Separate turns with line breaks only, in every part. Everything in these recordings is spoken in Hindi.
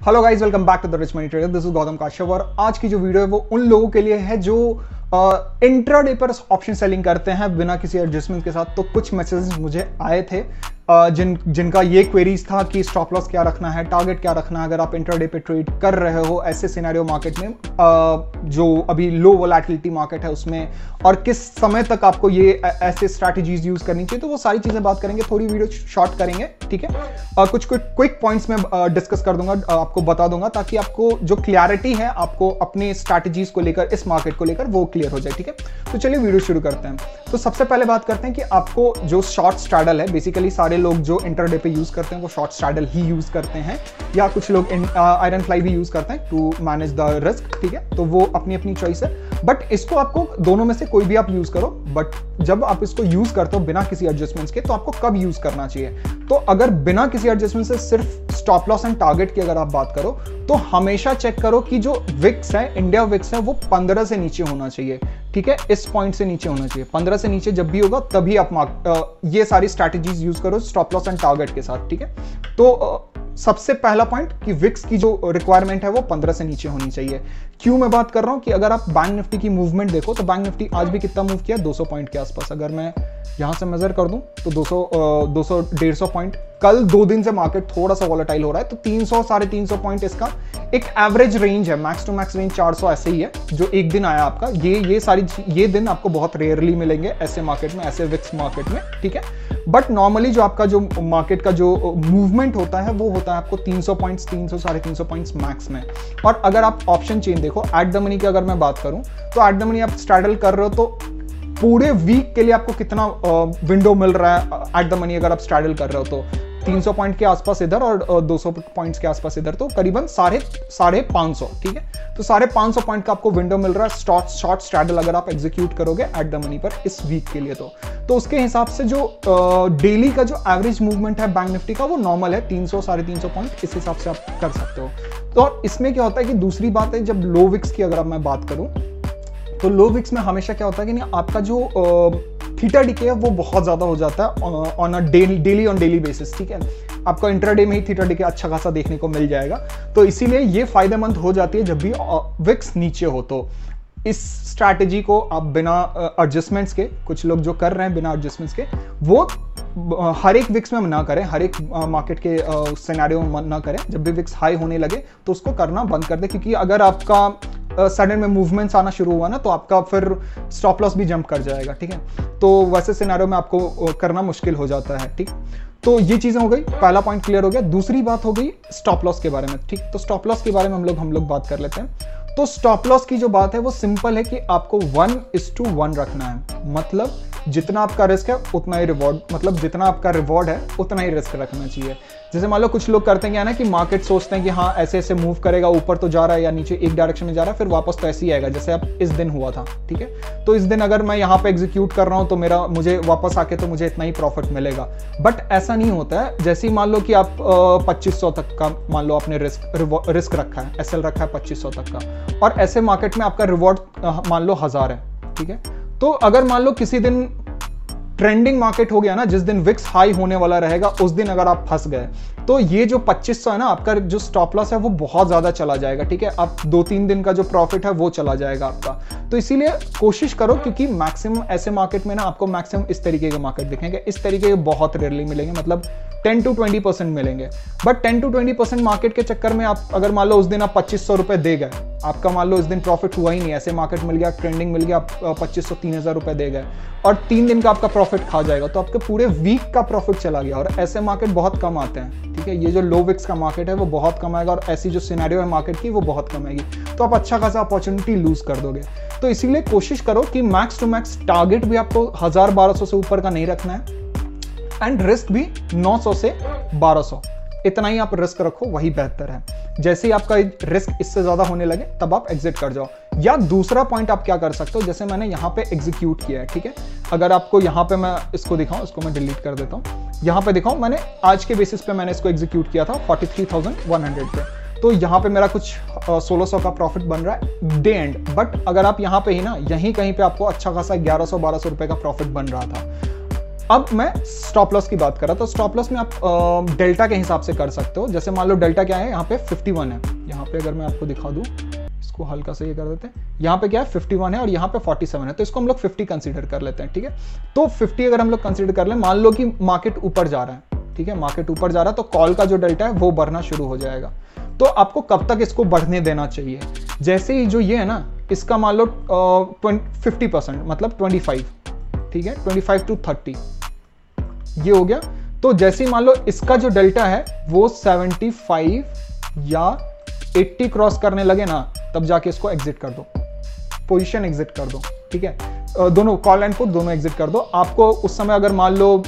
Hello guys, welcome back to the rich money trader. This is Gautam Kashyap और आज की जो वीडियो है वो उन लोगों के लिए है जो इंट्राडे पर ऑप्शन सेलिंग करते हैं बिना किसी एडजस्टमेंट के साथ। तो कुछ मैसेजेस मुझे आए थे जिनका ये क्वेरीज था कि स्टॉप लॉस क्या रखना है, टारगेट क्या रखना है अगर आप इंट्राडे पे ट्रेड कर रहे हो ऐसे सिनेरियो मार्केट में जो अभी लो वोलेटिलिटी मार्केट है उसमें, और किस समय तक आपको ये ऐसे स्ट्रैटेजीज यूज करनी चाहिए। तो वो सारी चीजें बात करेंगे, थोड़ी वीडियो शॉर्ट करेंगे, ठीक है। कुछ क्विक पॉइंट्स में डिस्कस कर दूंगा, आपको बता दूंगा ताकि आपको जो क्लैरिटी है आपको अपने स्ट्रैटेजीज को लेकर, इस मार्केट को लेकर, वो क्लियर हो जाए, ठीक है। तो चलिए वीडियो शुरू करते हैं। तो सबसे पहले बात करते हैं कि आपको जो शॉर्ट स्ट्रैडल है, बेसिकली सारे लोग जो इंटरडे पे यूज करते हैं वो शॉर्ट स्ट्रैडल ही यूज करते हैं, या कुछ लोग आयरन फ्लाई भी यूज करते हैं टू मैनेज द रिस्क, ठीक है। तो वो अपनी अपनी चॉइस है, बट इसको आपको दोनों में से कोई भी आप यूज करो। बट जब आप इसको यूज करते हो बिना किसी एडजस्टमेंट्स के, तो आपको कब यूज करना चाहिए? तो अगर बिना किसी एडजस्टमेंट से सिर्फ स्टॉप लॉस एंड टारगेट की अगर आप बात करो तो हमेशा चेक करो कि जो विक्स है, इंडिया विक्स है, वो 15 से नीचे होना चाहिए, ठीक है। इस पॉइंट से नीचे होना चाहिए। 15 से नीचे जब भी होगा तभी आप ये सारी स्ट्रैटेजीज यूज करो स्टॉप लॉस एंड टारगेट के साथ, ठीक है। तो सबसे पहला पॉइंट कि विक्स की जो रिक्वायरमेंट है वो 15 से नीचे होनी चाहिए। क्यों मैं बात कर रहा हूं कि अगर आप बैंक निफ्टी की मूवमेंट देखो तो बैंक निफ्टी आज भी कितना मूव किया, 200 पॉइंट के आसपास। अगर मैं यहां से मेजर कर दूं तो 200-150 पॉइंट। कल 2 दिन से मार्केट थोड़ा सा वॉलेटाइल हो रहा है, तो 300-350 पॉइंट इसका एक एवरेज रेंज है। मैक्स टू मैक्स रेंज 400 ऐसे ही है जो एक दिन आया आपका। ये दिन आपको बहुत रेयरली मिलेंगे ऐसे मार्केट में, ऐसे विक्स मार्केट में, ठीक है। बट नॉर्मली जो आपका जो मार्केट का जो मूवमेंट होता है वो होता है आपको 300 पॉइंट्स, 300-350 पॉइंट्स मैक्स में। और अगर आप ऑप्शन चेन देखो, एट द मनी की अगर मैं बात करूं तो एट द मनी आप स्ट्रैडल कर रहे हो तो पूरे वीक के लिए आपको कितना विंडो मिल रहा है एट द मनी अगर आप स्ट्रैडल कर रहे हो तो 300 पॉइंट के आसपास इधर और 200 पॉइंट्स के आसपास इधर, तो करीबन 550, ठीक है। तो 550 पॉइंट का आपको विंडो मिल रहा है शॉर्ट स्ट्रैडल अगर आप एग्जीक्यूट करोगे एट द मनी पर इस वीक के लिए। तो उसके हिसाब से जो डेली का जो एवरेज मूवमेंट है बैंक निफ्टी का वो नॉर्मल है 300-350 पॉइंट, इस हिसाब से आप कर सकते हो। तो इसमें क्या होता है कि दूसरी बात है, जब लो विक्स की अगर मैं बात करूं तो लो विक्स में हमेशा क्या होता है कि नहीं, आपका जो थीटा डीके है वो बहुत ज्यादा हो जाता है ऑन अ डेली बेसिस, ठीक है। आपको इंट्राडे में ही थीटा डीके अच्छा खासा देखने को मिल जाएगा। तो इसीलिए ये फायदेमंद हो जाती है जब भी विक्स नीचे हो। तो इस स्ट्रैटेजी को आप बिना एडजस्टमेंट्स के, कुछ लोग जो कर रहे हैं बिना एडजस्टमेंट्स के, वो हर एक विक्स में ना करें, हर एक मार्केट के सिनेरियो में ना करें। जब भी विक्स हाई होने लगे तो उसको करना बंद कर दे, क्योंकि अगर आपका सडन में मूवमेंट्स आना शुरू हुआ ना तो आपका फिर स्टॉप लॉस भी जंप कर जाएगा, ठीक है। तो वैसे सिनेरियो में आपको करना मुश्किल हो जाता है, ठीक। तो ये चीजें हो गई, पहला पॉइंट क्लियर हो गया। दूसरी बात हो गई स्टॉप लॉस के बारे में, ठीक। तो स्टॉप लॉस के बारे में हम लोग बात कर लेते हैं। तो स्टॉप लॉस की जो बात है वो सिंपल है कि आपको 1:1 रखना है। मतलब जितना आपका रिस्क है उतना ही रिवॉर्ड, मतलब जितना आपका रिवॉर्ड है उतना ही रिस्क रखना चाहिए। जैसे मान लो कुछ लोग करते हैं क्या ना कि मार्केट सोचते हैं कि हाँ ऐसे ऐसे मूव करेगा, ऊपर तो जा रहा है या नीचे एक डायरेक्शन में जा रहा है, फिर वापस तो ऐसे ही आएगा जैसे अब इस दिन हुआ था, ठीक है। तो इस दिन अगर मैं यहाँ पे एग्जीक्यूट कर रहा हूँ तो मुझे वापस आके तो मुझे इतना ही प्रॉफिट मिलेगा। बट ऐसा नहीं होता है। जैसे ही मान लो कि आप 2500 तक का मान लो आपने रिस्क रखा है, एसएल रखा है 2500 तक का, और ऐसे मार्केट में आपका रिवॉर्ड मान लो 1000 है, ठीक है। तो अगर मान लो किसी दिन ट्रेंडिंग मार्केट हो गया ना, जिस दिन विक्स हाई होने वाला रहेगा उस दिन अगर आप फंस गए तो ये जो 2500 है ना, आपका जो स्टॉप लॉस है वो बहुत ज्यादा चला जाएगा, ठीक है। आप 2-3 दिन का जो प्रॉफिट है वो चला जाएगा आपका। तो इसीलिए कोशिश करो, क्योंकि मैक्सिमम ऐसे मार्केट में ना आपको मैक्सिमम इस तरीके के मार्केट दिखेंगे, इस तरीके के बहुत रेयरली मिलेंगे, मतलब 10-20% मिलेंगे। बट 10-20% मार्केट के चक्कर में आप अगर मान लो उस दिन आप 2500 रुपए दे गए, आपका मान लो इस दिन प्रॉफिट हुआ ही नहीं, ऐसे मार्केट मिल गया, ट्रेंडिंग मिल गया, आप 2500-3000 रुपए दे गए और 3 दिन का आपका प्रॉफिट खा जाएगा, तो आपके पूरे वीक का प्रॉफिट चला गया। और ऐसे मार्केट बहुत कम आते हैं, ठीक है। ये जो लो विक्स का मार्केट है वो बहुत कम आएगा, और ऐसी जो सिनेरियो है मार्केट की वो बहुत कम आएगी, तो आप अच्छा खासा अपॉर्चुनिटी लूज कर दोगे। तो इसीलिए कोशिश करो कि मैक्स टू मैक्स टारगेट भी आपको 1000-1200 से ऊपर का नहीं रखना है, एंड रिस्क भी 900 से 1200, इतना ही आप रिस्क रखो, वही बेहतर है। जैसे ही आपका रिस्क इससे ज्यादा होने लगे तब आप एग्जिट कर जाओ। या दूसरा पॉइंट आप क्या कर सकते हो, जैसे मैंने यहाँ पे एग्जीक्यूट किया है, ठीक है। अगर आपको यहाँ पे मैं इसको दिखाऊं, इसको मैं डिलीट कर देता हूँ, यहाँ पे दिखाऊं, मैंने आज के बेसिस पे मैंने इसको एग्जीक्यूट किया था 43,100 पे। तो यहाँ पे मेरा कुछ 1600 का प्रॉफिट बन रहा है डे एंड। बट अगर आप यहाँ पे ही ना, यहीं कहीं पे आपको अच्छा खासा 1100-1200 रुपए का प्रॉफिट बन रहा था। अब मैं स्टॉप लॉस की बात कर रहा था। स्टॉप लॉस में आप डेल्टा के हिसाब से कर सकते हो। जैसे मान लो डेल्टा क्या है, यहाँ पे 51 है, यहाँ पे अगर मैं आपको दिखा दूँ, इसको हल्का से ये कर देते हैं, यहाँ पे क्या है 51 है और यहाँ पे 47 है, तो इसको हम लोग 50 कंसीडर कर लेते हैं, ठीक है। तो 50 अगर हम लोग कंसीडर कर लें, मान लो कि मार्केट ऊपर जा रहा है, ठीक है, मार्केट ऊपर जा रहा है, तो कॉल का जो डेल्टा है वो बढ़ना शुरू हो जाएगा। तो आपको कब तक इसको बढ़ने देना चाहिए? जैसे ही जो ये है ना, इसका मान लो 50% मतलब 25, ठीक है, 25 to 30 ये हो गया। तो जैसे ही मान लो इसका जो डेल्टा है वो 75 या 80 क्रॉस करने लगे ना, तब जाके इसको एग्जिट कर दो, पोजीशन एग्जिट कर दो, ठीक है। दोनों कॉल एंड पुट दोनों एग्जिट कर दो। आपको उस समय अगर मान लो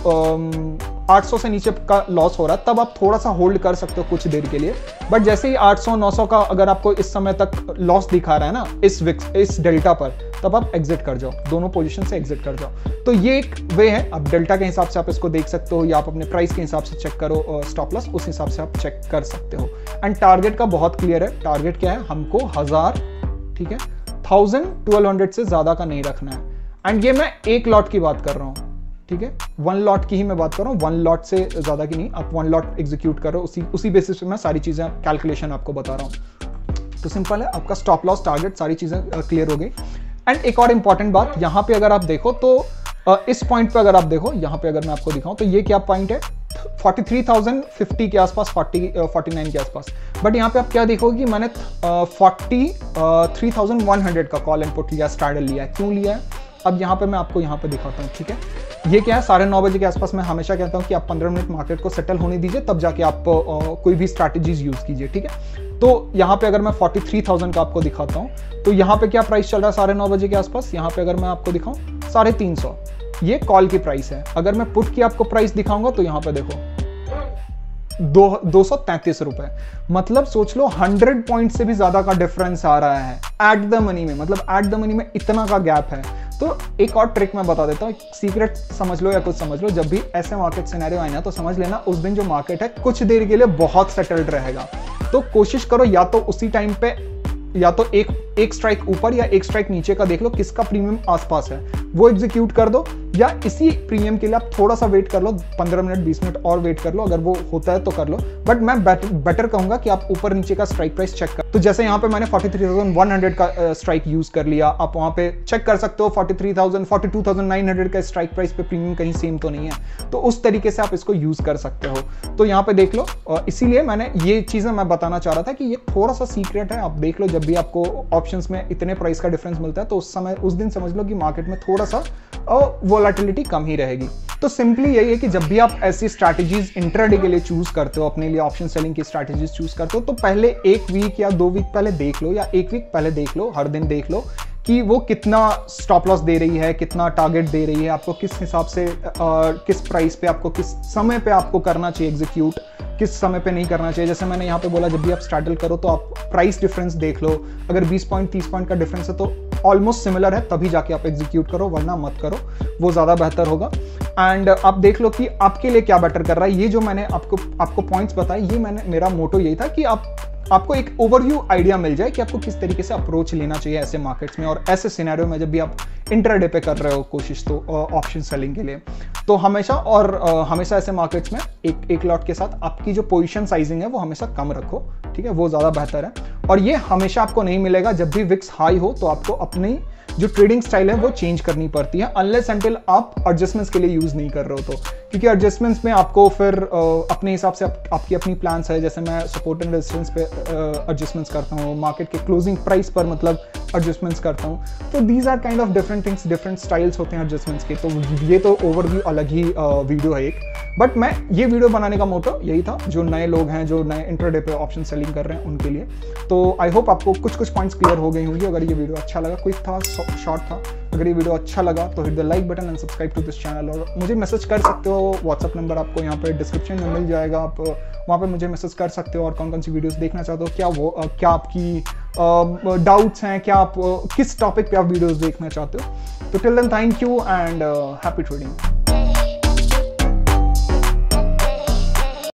800 से नीचे का लॉस हो रहा है, तब आप थोड़ा सा होल्ड कर सकते हो कुछ देर के लिए। बट जैसे ही 800-900 का अगर आपको इस समय तक लॉस दिखा रहा है ना इस डेल्टा पर, तब आप एग्जिट कर जाओ, दोनों पोजीशन से एग्जिट कर जाओ। तो ये एक वे है। अब डेल्टा के हिसाब से आप इसको देख सकते हो, या आप अपने प्राइस के हिसाब से चेक करो स्टॉप लॉस, उस हिसाब से आप चेक कर सकते हो। एंड टारगेट का बहुत क्लियर है। टारगेट क्या है? हमको 1000, ठीक है, 1000-1200 से ज्यादा का नहीं रखना है। एंड ये मैं एक लॉट की बात कर रहा हूँ, ठीक है, 1 लॉट की ही मैं बात कर रहा हूँ, 1 लॉट से ज्यादा की नहीं। आप 1 लॉट एग्जीक्यूट करो, उसी बेसिस पे मैं सारी चीजें कैलकुलेशन आपको बता रहा हूँ। तो सिंपल है, आपका स्टॉप लॉस, टारगेट, सारी चीजें क्लियर हो गई। एंड एक और इंपॉर्टेंट बात, यहाँ पे अगर आप देखो तो इस पॉइंट पे अगर आप देखो, यहाँ पे अगर मैं आपको दिखाऊं तो ये क्या पॉइंट है, 43,050 के आसपास, 49 के आसपास। बट यहाँ पे आप क्या देखोगे कि मैंने 43,100 का कॉल एंड पुट लिया, स्ट्रैडल लिया है। क्यों लिया है? अब यहाँ पे मैं आपको यहाँ पे दिखाता हूँ, ठीक है। ये क्या है, 9:30 बजे के आसपास मैं हमेशा कहता हूँ कि आप 15 मिनट मार्केट को सेटल होने दीजिए, तब जाके आप कोई भी स्ट्रैटेजीज यूज कीजिए, ठीक है। तो यहाँ पे अगर मैं 43,000 का आपको दिखाता हूँ, तो यहाँ पे क्या प्राइस चल रहा है 9:30 बजे के आसपास, यहाँ पे अगर मैं आपको दिखाऊं 350, ये कॉल की प्राइस है। अगर मैं पुट की आपको प्राइस दिखाऊंगा तो यहाँ पे देखो 233 रुपए, मतलब सोच लो 100 पॉइंट से भी ज्यादा का डिफरेंस आ रहा है एट द मनी में। मतलब एट द मनी में इतना का गैप है। तो एक और ट्रिक मैं बता देता हूँ, सीक्रेट समझ लो या कुछ समझ लो, जब भी ऐसे मार्केट सिनेरियो आए ना, तो समझ लेना उस दिन जो मार्केट है कुछ देर के लिए बहुत सेटल्ड रहेगा। तो कोशिश करो या तो उसी टाइम पे, या तो एक स्ट्राइक ऊपर या एक स्ट्राइक नीचे का देख लो, किसका प्रीमियम आसपास है वो एग्जीक्यूट कर दो, या इसी प्रीमियम के लिए आप थोड़ा सा वेट कर लो, 15 मिनट 20 मिनट और वेट कर लो, अगर वो होता है तो कर लो। बट मैं बेटर कहूंगा कि आप ऊपर नीचे का स्ट्राइक प्राइस चेक कर। तो जैसे यहाँ पे मैंने 43,100 का स्ट्राइक यूज कर लिया, आप वहां पे चेक कर सकते हो 43,000, 42,900 का स्ट्राइक प्राइस पे प्रीमियम कहीं सेम तो नहीं है। तो उस तरीके से आप इसको यूज कर सकते हो। तो यहाँ पे देख लो, इसीलिए मैंने ये चीजें मैं बताना चाह रहा था कि ये थोड़ा सा सीक्रेट है। आप देख लो, जब भी आपको ऑप्शंस में इतने प्राइस का डिफरेंस मिलता है, तो उस दिन समझ लो कि मार्केट में थोड़ा सा वोलेटिलिटी कम ही रहेगी। तो सिंपली यही है कि जब भी आप ऐसी स्ट्रैटेजीज इंट्राडे के लिए चूज करते हो, अपने लिए ऑप्शन सेलिंग की स्ट्रैटेजीज चूज करते हो, तो पहले 1 वीक या 2 वीक पहले देख लो, या 1 वीक पहले देख लो, हर दिन देख लो कि वो कितना स्टॉप लॉस दे रही है, कितना टारगेट दे रही है, आपको किस हिसाब से किस प्राइस पे आपको किस समय पे आपको करना चाहिए एग्जीक्यूट, किस समय पे नहीं करना चाहिए। जैसे मैंने यहाँ पे बोला, जब भी आप स्ट्रैडल करो तो आप प्राइस डिफरेंस देख लो, अगर 20 पॉइंट 30 पॉइंट का डिफरेंस है तो ऑलमोस्ट सिमिलर है, तभी जाके आप एग्जीक्यूट करो, वरना मत करो, वो ज्यादा बेहतर होगा। एंड आप देख लो कि आपके लिए क्या बेटर कर रहा है। ये जो मैंने आपको पॉइंट्स बताए, ये मेरा मोटो यही था कि आपको एक ओवरव्यू आइडिया मिल जाए कि आपको किस तरीके से अप्रोच लेना चाहिए ऐसे मार्केट्स में और ऐसे सिनेरियो में, जब भी आप इंट्राडे पे कर रहे हो कोशिश, तो ऑप्शन सेलिंग के लिए। तो हमेशा ऐसे मार्केट्स में एक लॉट के साथ आपकी जो पोजीशन साइजिंग है वो हमेशा कम रखो, ठीक है, वो ज्यादा बेहतर है। और ये हमेशा आपको नहीं मिलेगा। जब भी विक्स हाई हो तो आपको अपनी जो ट्रेडिंग स्टाइल है वो चेंज करनी पड़ती है, अनलेस अनटिल आप एडजस्टमेंट्स के लिए यूज नहीं कर रहे हो तो, क्योंकि एडजस्टमेंट्स में आपको फिर अपने हिसाब से आपकी अपनी प्लान्स है। जैसे मैं सपोर्ट एंड रेजिस्टेंस पे एडजस्टमेंट्स करता हूँ, मार्केट के क्लोजिंग प्राइस पर मतलब एडजस्टमेंट्स करता हूँ। तो these are kind of different things, different styles होते हैं एडजस्टमेंट्स के। तो ये तो ओवरव्यू अलग ही वीडियो है एक। बट मैं ये वीडियो बनाने का मोटो यही था, जो नए लोग हैं, जो नए इंट्राडे पे ऑप्शन सेलिंग कर रहे हैं, उनके लिए। तो आई होप आपको कुछ पॉइंट्स क्लियर हो गई होंगी। अगर ये वीडियो अच्छा लगा, क्विक था, शॉर्ट था, अगर ये वीडियो अच्छा लगा तो hit the like button and subscribe to this channel. और मुझे मैसेज कर सकते हो, व्हाट्सअप नंबर आपको यहाँ पे डिस्क्रिप्शन में मिल जाएगा, आप वहाँ पे मुझे मैसेज कर सकते हो। और कौन कौन सी वीडियोस देखना चाहते हो, क्या आपकी डाउट्स हैं, क्या आप किस टॉपिक पे आप वीडियोस देखना चाहते हो। तो till then thank you and happy trading.